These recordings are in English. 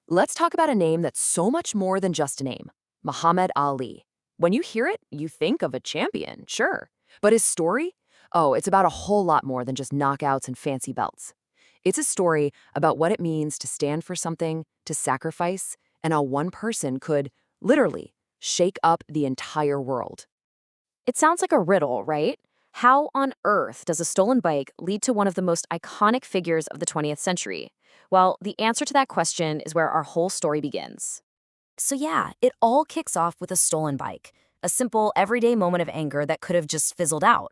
Let's talk about a name that's so much more than just a name: Muhammad Ali. When you hear it, you think of a champion, sure. But his story? Oh, it's about a whole lot more than just knockouts and fancy belts. It's a story about what it means to stand for something, to sacrifice, and how one person could, literally, shake up the entire world. It sounds like a riddle, right? How on earth does a stolen bike lead to one of the most iconic figures of the 20th century? Well, the answer to that question is where our whole story begins. So, yeah, it all kicks off with a stolen bike, a simple, everyday moment of anger that could have just fizzled out.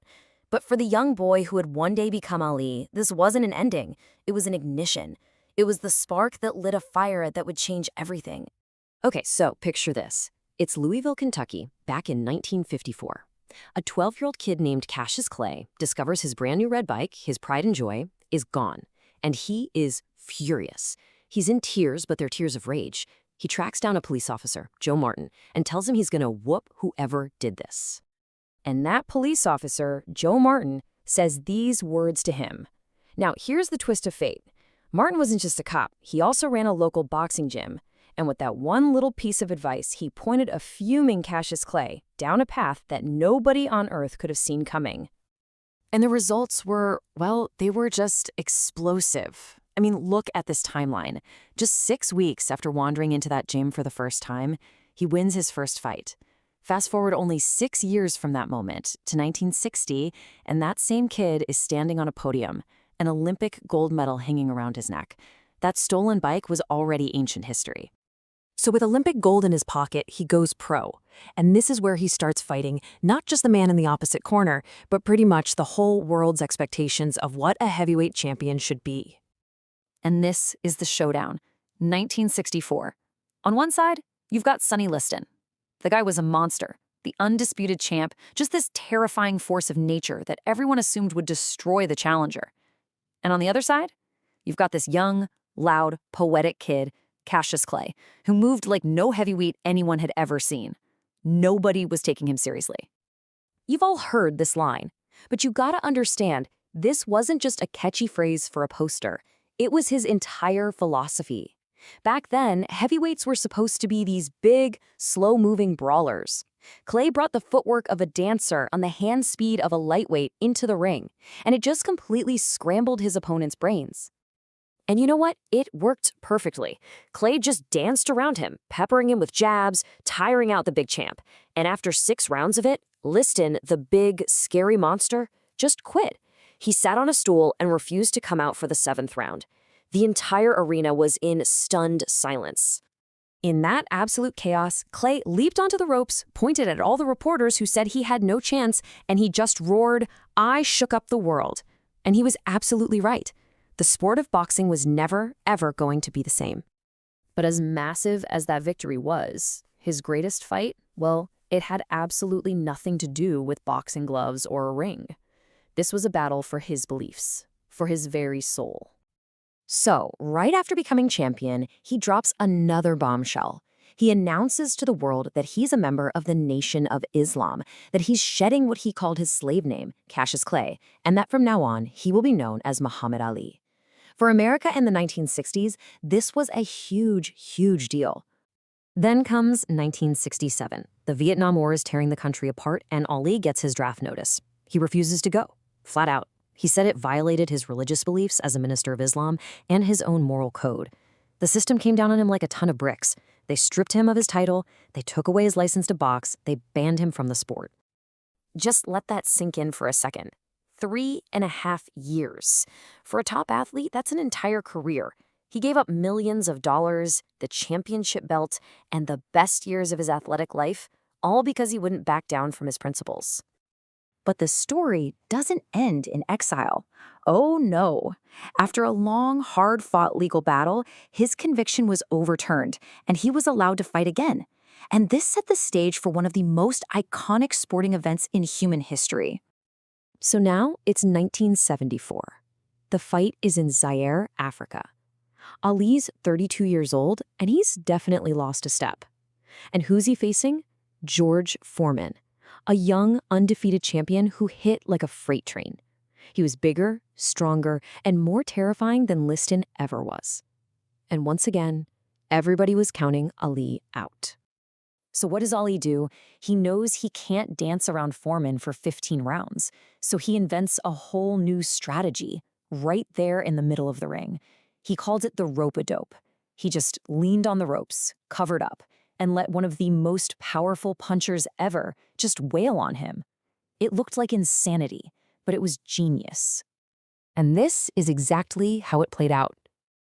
But for the young boy who would one day become Ali, this wasn't an ending, it was an ignition. It was the spark that lit a fire that would change everything. Okay, so picture this. It's Louisville, Kentucky, back in 1954. A 12-year-old kid named Cassius Clay discovers his brand new red bike, his pride and joy, is gone. And he is furious. He's in tears, but they're tears of rage. He tracks down a police officer, Joe Martin, and tells him he's going to whoop whoever did this. And that police officer, Joe Martin, says these words to him. Now, here's the twist of fate. Martin wasn't just a cop. He also ran a local boxing gym. And with that one little piece of advice, he pointed a fuming Cassius Clay down a path that nobody on earth could have seen coming. And the results were, well, they were just explosive. I mean, look at this timeline. Just 6 weeks after wandering into that gym for the first time, he wins his first fight. Fast forward only 6 years from that moment to 1960, and that same kid is standing on a podium, an Olympic gold medal hanging around his neck. That stolen bike was already ancient history. So with Olympic gold in his pocket, he goes pro. And this is where he starts fighting not just the man in the opposite corner, but pretty much the whole world's expectations of what a heavyweight champion should be. And this is the showdown. 1964. On one side, you've got Sonny Liston. The guy was a monster, the undisputed champ, just this terrifying force of nature that everyone assumed would destroy the challenger. And on the other side, you've got this young, loud, poetic kid, Cassius Clay, who moved like no heavyweight anyone had ever seen. Nobody was taking him seriously. You've all heard this line, but you gotta understand, this wasn't just a catchy phrase for a poster. It was his entire philosophy. Back then, heavyweights were supposed to be these big, slow-moving brawlers. Clay brought the footwork of a dancer on the hand speed of a lightweight into the ring, and it just completely scrambled his opponent's brains. And you know what? It worked perfectly. Clay just danced around him, peppering him with jabs, tiring out the big champ. And after 6 rounds of it, Liston, the big, scary monster, just quit. He sat on a stool and refused to come out for the 7th round. The entire arena was in stunned silence. In that absolute chaos, Clay leaped onto the ropes, pointed at all the reporters who said he had no chance, and he just roared, "I shook up the world." And he was absolutely right. The sport of boxing was never, ever going to be the same. But as massive as that victory was, his greatest fight, well, it had absolutely nothing to do with boxing gloves or a ring. This was a battle for his beliefs, for his very soul. So, right after becoming champion, he drops another bombshell. He announces to the world that he's a member of the Nation of Islam, that he's shedding what he called his slave name, Cassius Clay, and that from now on, he will be known as Muhammad Ali. For America in the 1960s, this was a huge, huge deal. Then comes 1967. The Vietnam War is tearing the country apart, and Ali gets his draft notice. He refuses to go, flat out. He said it violated his religious beliefs as a minister of Islam and his own moral code. The system came down on him like a ton of bricks. They stripped him of his title, they took away his license to box, they banned him from the sport. Just let that sink in for a second. 3.5 years. For a top athlete, that's an entire career. He gave up millions of dollars, the championship belt, and the best years of his athletic life, all because he wouldn't back down from his principles. But the story doesn't end in exile. Oh no. After a long, hard-fought legal battle, his conviction was overturned, and he was allowed to fight again. And this set the stage for one of the most iconic sporting events in human history. So now it's 1974. The fight is in Zaire, Africa. Ali's 32 years old, and he's definitely lost a step. And who's he facing? George Foreman, a young, undefeated champion who hit like a freight train. He was bigger, stronger, and more terrifying than Liston ever was. And once again, Everybody was counting Ali out. So what does Ali do? He knows he can't dance around Foreman for 15 rounds, so he invents a whole new strategy right there in the middle of the ring. He called it the rope-a-dope. He just leaned on the ropes, covered up, and let one of the most powerful punchers ever just wail on him. It looked like insanity, but it was genius. And this is exactly how it played out.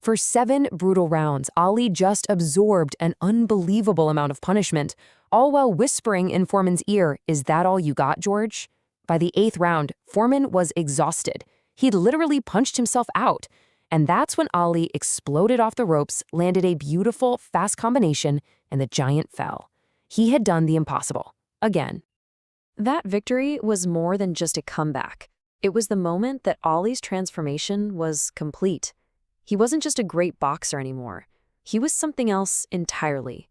For 7 brutal rounds, Ali just absorbed an unbelievable amount of punishment, all while whispering in Foreman's ear, "Is that all you got, George?" By the 8th round, Foreman was exhausted. He'd literally punched himself out. And that's when Ali exploded off the ropes, landed a beautiful, fast combination, and the giant fell. He had done the impossible. Again. That victory was more than just a comeback. It was the moment that Ali's transformation was complete. He wasn't just a great boxer anymore. He was something else entirely.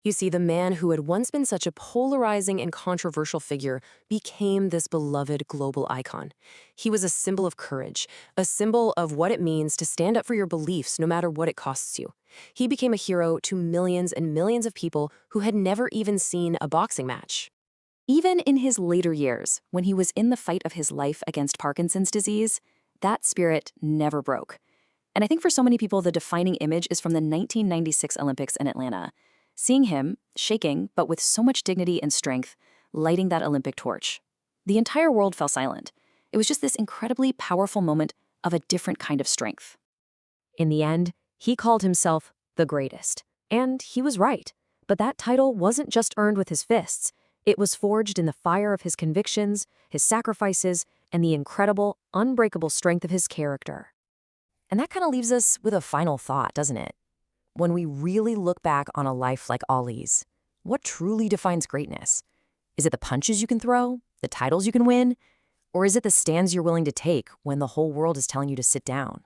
You see, the man who had once been such a polarizing and controversial figure became this beloved global icon. He was a symbol of courage, a symbol of what it means to stand up for your beliefs no matter what it costs you. He became a hero to millions and millions of people who had never even seen a boxing match. Even in his later years, when he was in the fight of his life against Parkinson's disease, that spirit never broke. And I think for so many people, the defining image is from the 1996 Olympics in Atlanta. Seeing him, shaking, but with so much dignity and strength, lighting that Olympic torch. The entire world fell silent. It was just this incredibly powerful moment of a different kind of strength. In the end, he called himself the greatest. And he was right. But that title wasn't just earned with his fists. It was forged in the fire of his convictions, his sacrifices, and the incredible, unbreakable strength of his character. And that kind of leaves us with a final thought, doesn't it? When we really look back on a life like Ali's, what truly defines greatness? Is it the punches you can throw, the titles you can win, or is it the stands you're willing to take when the whole world is telling you to sit down?